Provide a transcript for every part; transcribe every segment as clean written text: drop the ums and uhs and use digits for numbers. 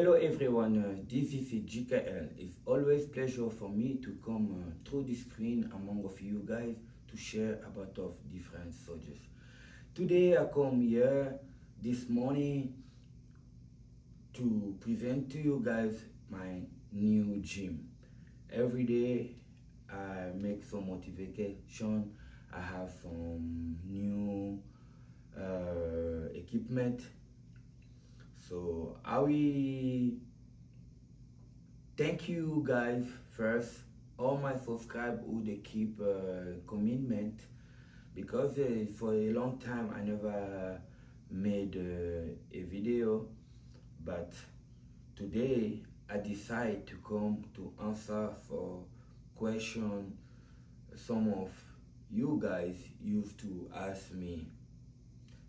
Hello everyone, this is GKL. It's always pleasure for me to come through the screen among of you guys to share about of different subjects. Today I come here this morning to present to you guys my new gym. Every day I make some motivation. I have some new equipment. So I will thank you guys first, all my subscribers who they keep commitment, because for a long time I never made a video, but today I decide to come to answer for question some of you guys used to ask me.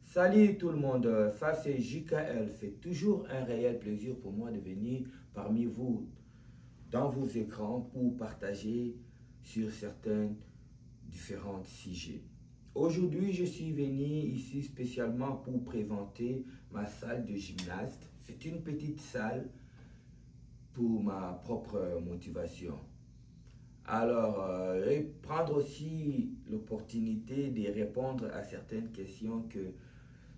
Salut tout le monde, ça c'est JKL. C'est toujours un réel plaisir pour moi de venir parmi vous dans vos écrans pour partager sur certains différents sujets. Aujourd'hui, je suis venu ici spécialement pour présenter ma salle de gymnaste. C'est une petite salle pour ma propre motivation. Alors, et prendre aussi l'opportunité de répondre à certaines questions que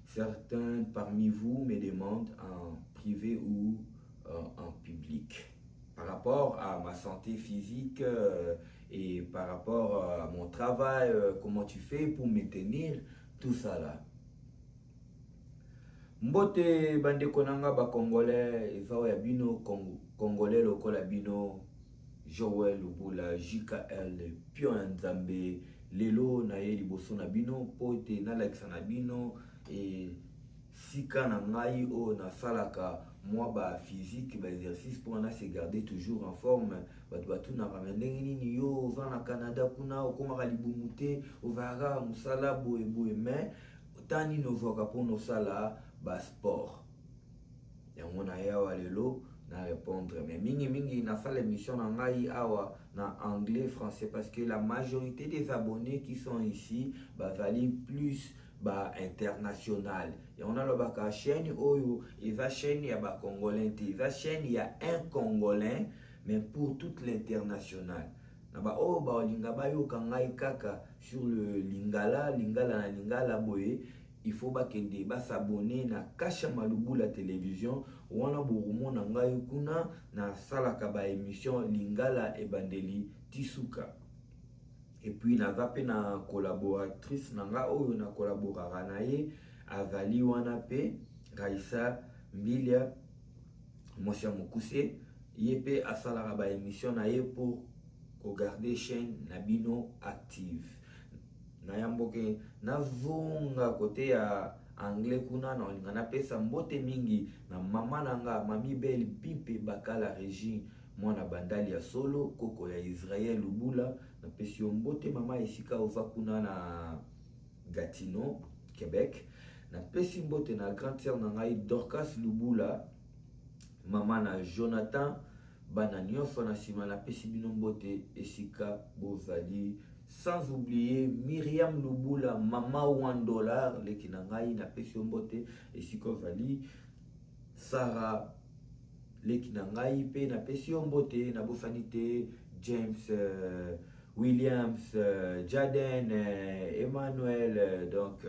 certains parmi vous me demandent en privé ou en public. Par rapport à ma santé physique et par rapport à mon travail, comment tu fais pour maintenir tout ça là. Mbote bande konanga ba congolais ezao ya bino congolais lokola bino Joël Lubula JKL Pion Nzambe lelo na ye liboso na bino pote na like na bino et sika na ngai o na salaka moi ba physique ba exercice pour na se garder toujours en forme batu na ramendenge nini yo va na Canada kuna okoma libumute ovara musala boye mais tani no voka pour no sala ba sport ya mona yawa lelo na répondre mais mingi na fait l'émission na ngai awa na anglais français parce que la majorité des abonnés qui sont ici valent plus international. Et on a le chaîne oyo, et la chaîne ya ba congolais, la chaîne il y a un congolais mais pour toute l'international. Na ba o ba linga ba yo kangai kaka sur le lingala boye, il faut ba kende ba s'abonner na Kasha Malubu la télévision wana borumo na ngai kuna na salaka ba émission lingala e bandeli tisuka. Et puis na vape na collaboratrice nanga oyo na collaborara na ye azali wana pe Raissa Mbilia Mosia Mokuse ye pe asalaka ba émission na ye pour regarder chaîne Nabino active na yamboke na zonga côté ya anglais kuna na olinga na pesa mbote mingi na mama nanga mami belle pipe bakala régie mwana bandali ya solo koko ya Israël Lubula na pesi mbote mama esika ova kuna na Gatineau Québec na pesi mbote na grande sœur na ngai Dorcas Lubula mama na Jonathan bana nyonso na sima na pesi bino mbote esika bozali, sans oublier Myriam Lubula mama $1 leki na ngai na pesi mbote esika ozali, Sarah leki na ngai pe na pesi mbote na bosanité, James Williams, Jaden, Emmanuel, donc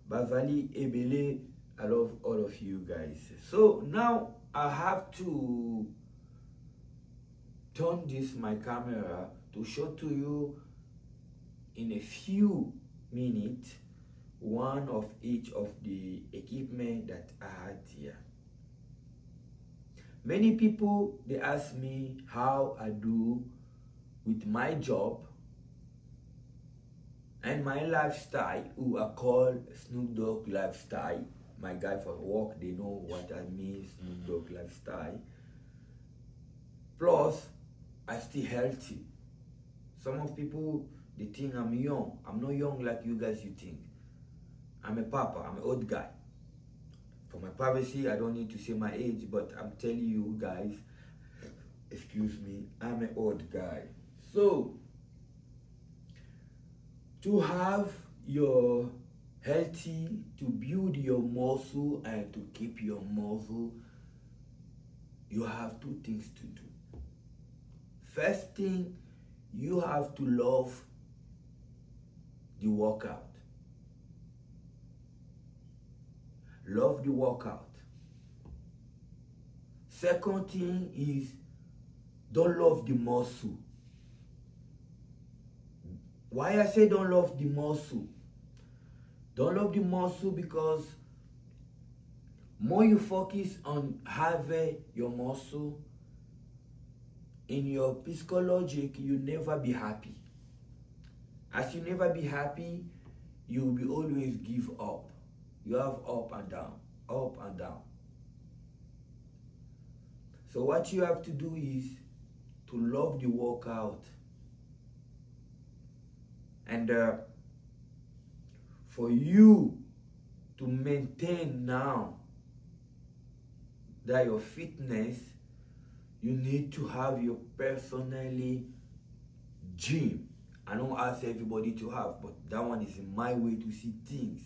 Bazali Ebele. I love all of you guys. So now I have to turn my camera to show to you in a few minutes one of each of the equipment that I had here. Many people they ask me how I do with my job and my lifestyle, who I call Snoop Dogg lifestyle. My guy for work, they know what I mean, Snoop Dogg lifestyle. Plus, I'm still healthy. Some of people, they think I'm young. I'm not young like you guys you think. I'm a papa, I'm an old guy. For my privacy, I don't need to say my age, but I'm telling you guys, excuse me, I'm an old guy. So, to have your healthy, to build your muscle and to keep your muscle, you have two things to do. First thing, you have to love the workout. Love the workout. Second thing is, don't love the muscle. Why I say don't love the muscle? Don't love the muscle because more you focus on having your muscle, in your psychologic, you never be happy. As you never be happy, you will be always give up. You have up and down, up and down. So what you have to do is to love the workout. And for you to maintain now that your fitness, you need to have your personally gym. I don't ask everybody to have, but that one is my way to see things.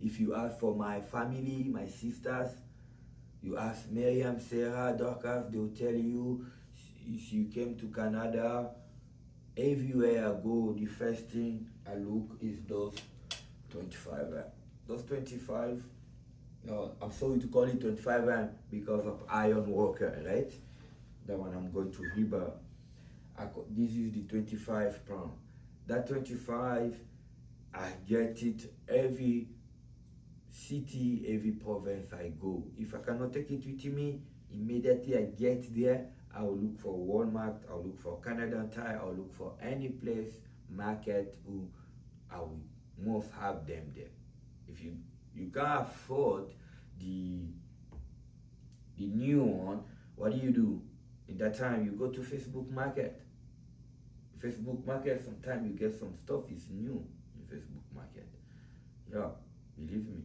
If you ask for my family, my sisters, you ask Miriam, Sarah, Dorcas, they'll tell you, if you came to Canada, everywhere I go, the first thing I look is those 25. Those 25, no, I'm sorry to call it 25 because of iron worker, right? That one I'm going to Riba. This is the 25 pound. That 25, I get it every city, every province I go. If I cannot take it with me, immediately I get there, I will look for Walmart, I'll look for Canadian Tire, I'll look for any place, market, who I will must have them there. If you can't afford the new one, what do? In that time, you go to Facebook Market. Facebook Market, sometimes you get some stuff is new in Facebook Market. Yeah, believe me.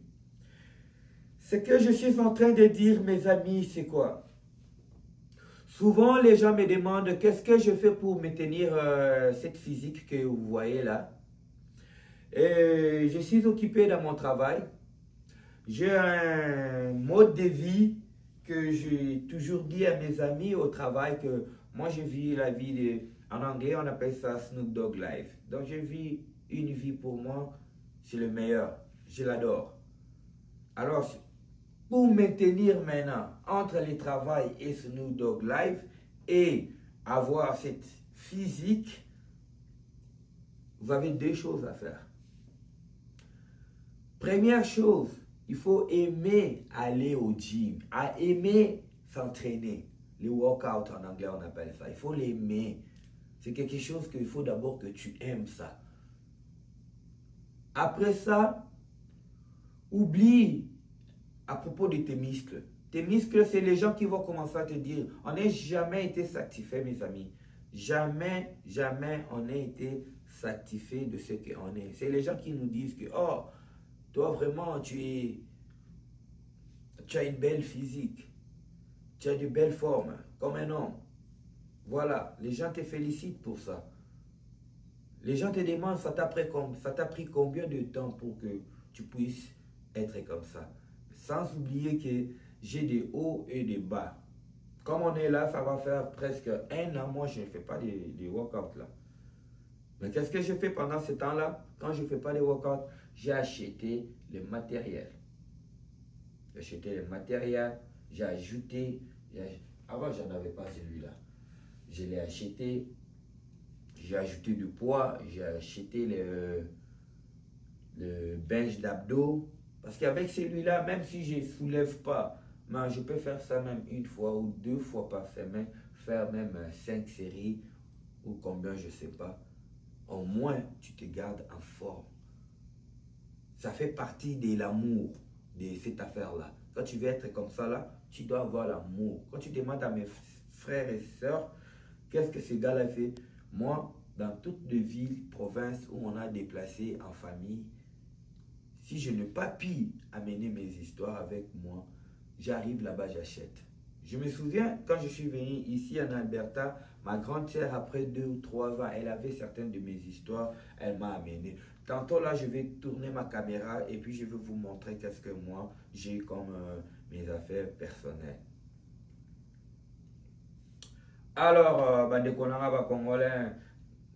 Ce que je suis en train de dire, mes amis, c'est quoi? Souvent, les gens me demandent qu'est-ce que je fais pour maintenir cette physique que vous voyez là. Et je suis occupé dans mon travail. J'ai un mode de vie que j'ai toujours dit à mes amis au travail que moi je vis la vie de, en anglais on appelle ça Snoop Dogg Life. Donc je vis une vie pour moi, c'est le meilleur, je l'adore. Alors pour maintenir maintenant entre le travail et Snoop Dogg Life et avoir cette physique, vous avez deux choses à faire. Première chose, il faut aimer aller au gym, à aimer s'entraîner. Les workouts en anglais, on appelle ça. Il faut l'aimer. C'est quelque chose qu'il faut d'abord que tu aimes ça. Après ça, oublie à propos de tes muscles. Tes muscles, c'est les gens qui vont commencer à te dire, on n'a jamais été satisfait, mes amis. Jamais, jamais on n'a été satisfait de ce qu'on est. C'est les gens qui nous disent que, oh, toi vraiment, tu as une belle physique. Tu as de belles formes, comme un homme. Voilà, les gens te félicitent pour ça. Les gens te demandent, ça t'a pris combien de temps pour que tu puisses être comme ça. Sans oublier que j'ai des hauts et des bas. Comme on est là, ça va faire presque un an, moi je ne fais pas des workouts là. Mais qu'est-ce que je fais pendant ce temps-là? Quand je ne fais pas de workouts, j'ai acheté le matériel. J'ai acheté le matériel, j'ai ajouté. Avant, je n'en avais pas celui-là. Je l'ai acheté, j'ai ajouté du poids, j'ai acheté le bench d'abdos. Parce qu'avec celui-là, même si je ne soulève pas, mais je peux faire ça même une fois ou deux fois par semaine, faire même 5 séries ou combien, je ne sais pas. Au moins, tu te gardes en forme. Ça fait partie de l'amour de cette affaire-là. Quand tu veux être comme ça, là, tu dois avoir l'amour. Quand tu demandes à mes frères et sœurs, qu'est-ce que ce gars-là fait? Moi, dans toutes les villes, provinces où on a déplacé en famille, si je n'ai pas pu amener mes histoires avec moi, j'arrive là-bas, j'achète. Je me souviens, quand je suis venu ici en Alberta, ma grande sœur, après 2 ou 3 ans, elle avait certaines de mes histoires, elle m'a amené. Tantôt là, je vais tourner ma caméra et puis je vais vous montrer qu'est-ce que moi, j'ai comme mes affaires personnelles. Alors bandeko nanga ba congolais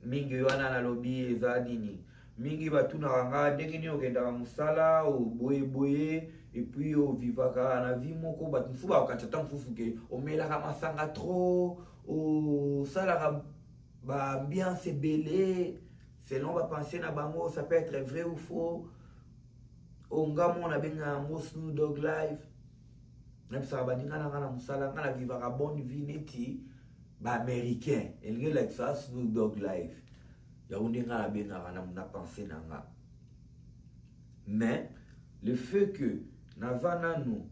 mingi wana na lobby eza nini mingi batunaka nga ndenge nini okendaka mosala boye et puis ovivaka na vie moko bato mosusu bakokatisa ntango mosusu ke omelaka masanga trop osalaka baambiance ebele selon bapense na bango, ça peut être vrai ou faux. Onga mon abenga yango Snoop Dogg live nabisaka baninga nanga na mosala nga na vivaka bonne vie neti ba-américain elingi like ça Snoop Dogg live yango nde nga nabengaka na pense na nga. Mais le fait que naza nanu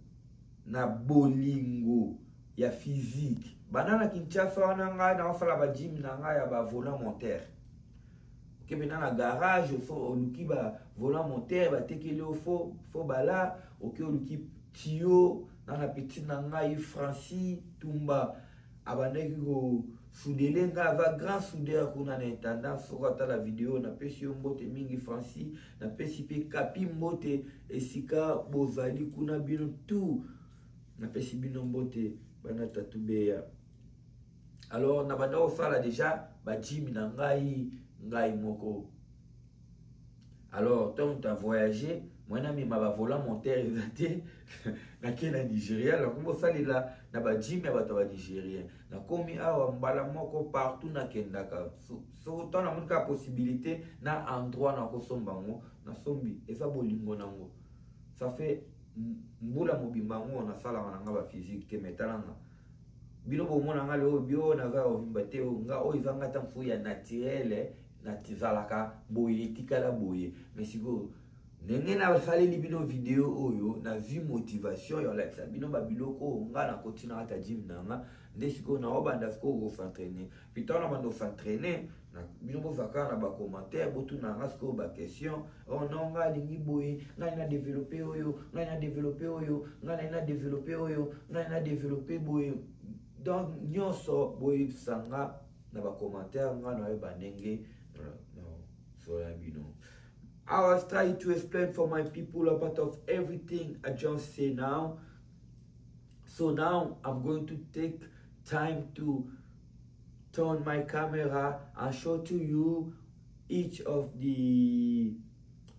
na bolingo ya physique bana na Kinshasa wana ngai naosala bajim na ngai ya bavolant monteur ke bena na garage oluki bavolant monteur batekeli fo bala oke oluki tio na petit na ngai Francis Tumba abandaki ko soudele nga ava grand soudeur kuna na intendance soko ata la vidéo na pesi yo mbote mingi Francis na pesi pe kapi mbote esika bozali kuna bino tout na pesi bino mbote bana tatubeya. Alors na banda osala déjà ba gym na ngai moko. Alors tant t'as voyagé moi na mi ma volant monteur ezate na kena Nigeria la kombo salela na ba gym ya bato ba Nigeria na komi awa mbala moko partout na kendaka so tant na muka possibilité na endroit na kosombango na sombi eza bolingo nango ça fait mbula mobimba ngo na sala na nga ba physique te metalanga bino bomona nga leo bio na za ovimba te nga o izanga ta mfu ya naturel na tizalaka boye tikala boye mais siko ndenge na basaleli bino video oyo na vie motivation yo like ça bino ba biloko nga na continue ata gym nanga nde siko na obanda siko go s'entraîner putain na bando s'entraîner na bino bozaka na ba commentaire botu na nga siko ba question oh non nga lingi boye nga na développer oyo nga na développer oyo nga na développer oyo nga na développer boye donc nyonso boye sanga na ba commentaire nga na ba ndenge no so la bino. I was trying to explain for my people a part of everything I just say now. So now I'm going to take time to turn my camera and show to you each of the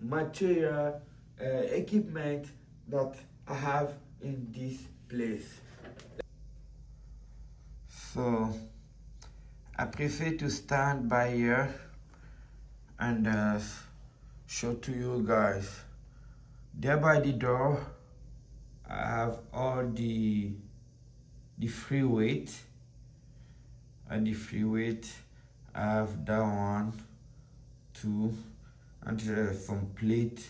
material equipment that I have in this place. So I prefer to stand by here and show to you guys. There by the door I have all the free weight, and the free weight I have that one too, and some plate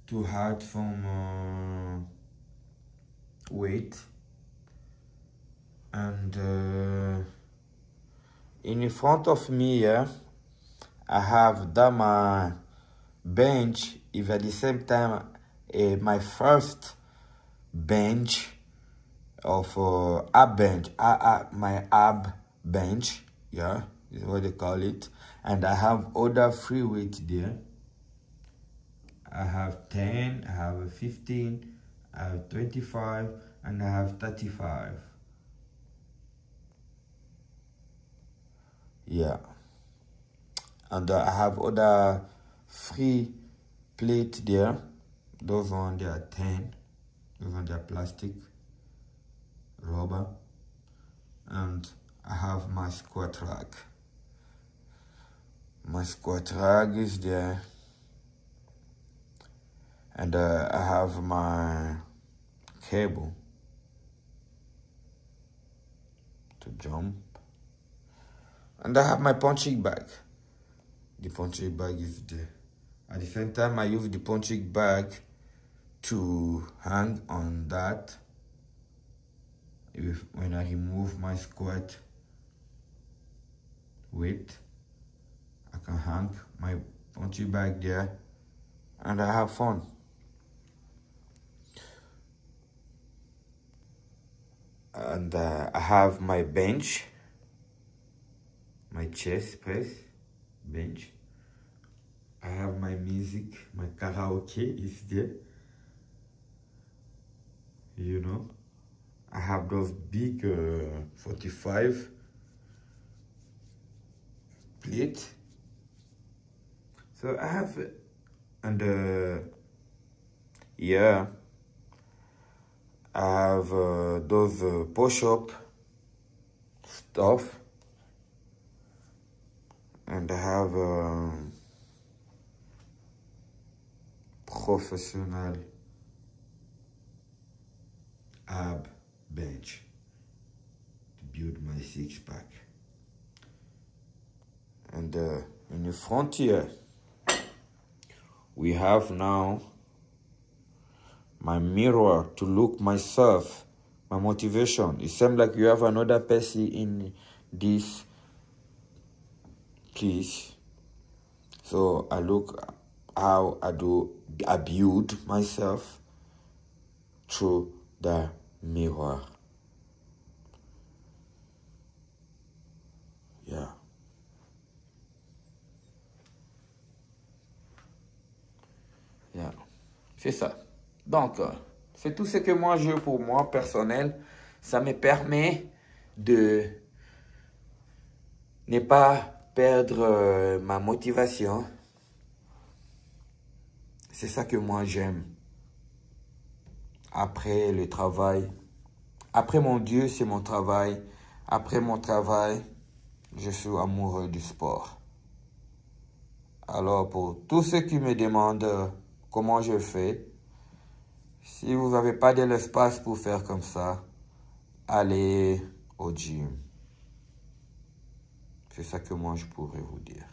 to add some weight, and in front of me here I have that my bench, if at the same time my first bench of ab bench, my ab bench, yeah, is what they call it, and I have other free weight there. I have 10, I have 15, I have 25, and I have 35. Yeah. And I have other free plate there. Those one they are 10. Those one they are plastic, rubber. And I have my squat rack. My squat rack is there. And I have my cable to jump. And I have my punching bag. The punching bag is there. At the same time, I use the punching bag to hang on that. When I remove my squat weight, I can hang my punching bag there, and I have fun. And I have my bench, my chest press bench. I have my music, my karaoke is there. You know, I have those big 45 plate. So I have, and yeah, I have those push-up stuff, and I have professional ab bench to build my six-pack. And in the front here, we have now my mirror to look myself, my motivation. It seems like you have another person in this place. So I look how I build myself through the mirror. Yeah. Yeah. C'est ça. Donc, c'est tout ce que moi je pour moi personnel. Ça me permet de ne pas perdre ma motivation. C'est ça que moi j'aime. Après le travail, après mon Dieu, c'est mon travail. Après mon travail, je suis amoureux du sport. Alors pour tous ceux qui me demandent comment je fais, si vous n'avez pas de l'espace pour faire comme ça, allez au gym. C'est ça que moi je pourrais vous dire.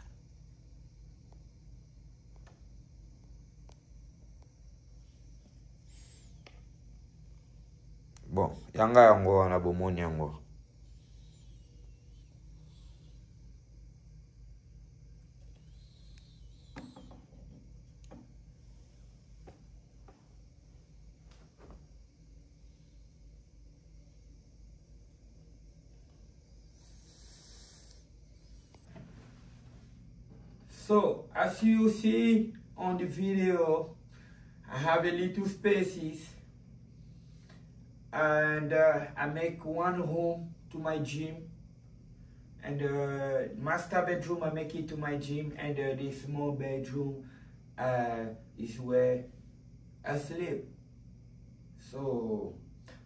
Bon, yanga yango wana bomoni yango. So, as you see on the video, I have a little spaces, and I make one room to my gym, and the master bedroom I make it to my gym, and the small bedroom is where I sleep. So,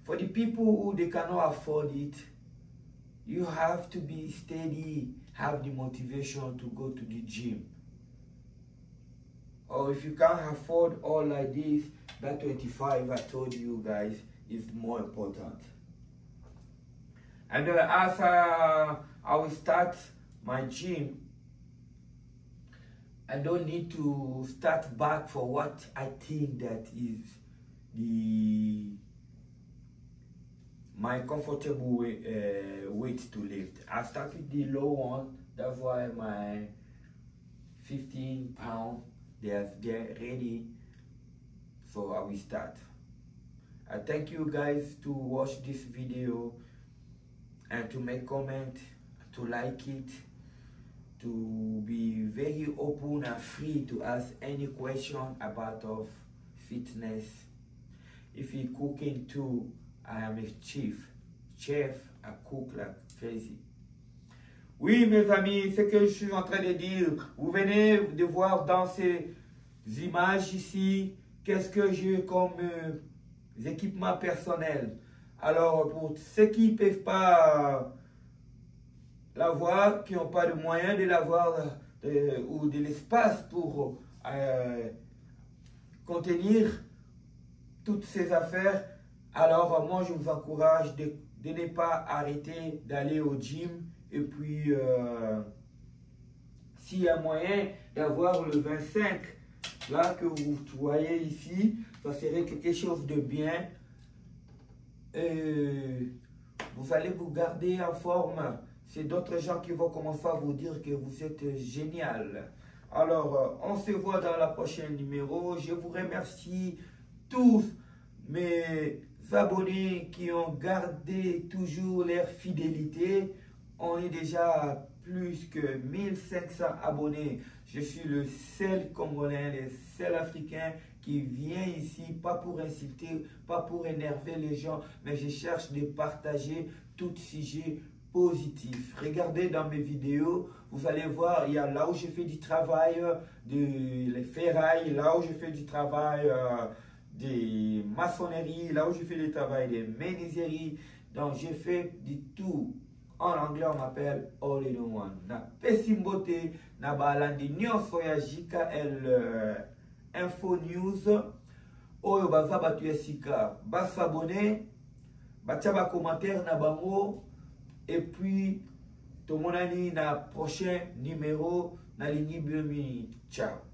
for the people who they cannot afford it, you have to be steady, have the motivation to go to the gym. Or if you can't afford all like this, that 25 I told you guys is more important. And as I will start my gym, I don't need to start back for what I think that is my comfortable weight to lift. I start with the low one. That's why my 15 pounds they're ready. So I will start. I thank you guys to watch this video and to make comment, to like it, to be very open and free to ask any question about of fitness. If you cooking too, I am a chef, I cook like crazy. Oui mes amis, ce que je suis en train de dire, vous venez de voir dans ces images ici, qu'est-ce que j'ai comme équipements personnels. Alors pour ceux qui ne peuvent pas l'avoir, qui n'ont pas de moyens de l'avoir ou de l'espace pour contenir toutes ces affaires, alors moi je vous encourage de ne pas arrêter d'aller au gym. Et puis s'il y a moyen d'avoir le 25 là que vous voyez ici, ça serait quelque chose de bien. Vous allez vous garder en forme. C'est d'autres gens qui vont commencer à vous dire que vous êtes génial. Alors on se voit dans la prochaine numéro. Je vous remercie tous mes abonnés qui ont gardé toujours leur fidélité. On est déjà à plus que 1500 abonnés. Je suis le seul Congolais, le seul Africain qui vient ici, pas pour insulter, pas pour énerver les gens, mais je cherche de partager tout sujet positif. Regardez dans mes vidéos, vous allez voir, il y a là où je fais du travail de les ferrailles, là où je fais du travail des maçonneries, là où je fais le travail des menuiseries. Donc, je fais du tout. En anglais, on m'appelle All in One. Na pesimbote, na balandi nyonso ya JKL Info News. Oyo baza batu ya sika. Ba s'abonner, batia ba commentaire na bango. Et puis, tout le monde a dit na prochain numéro, na ligne Ciao.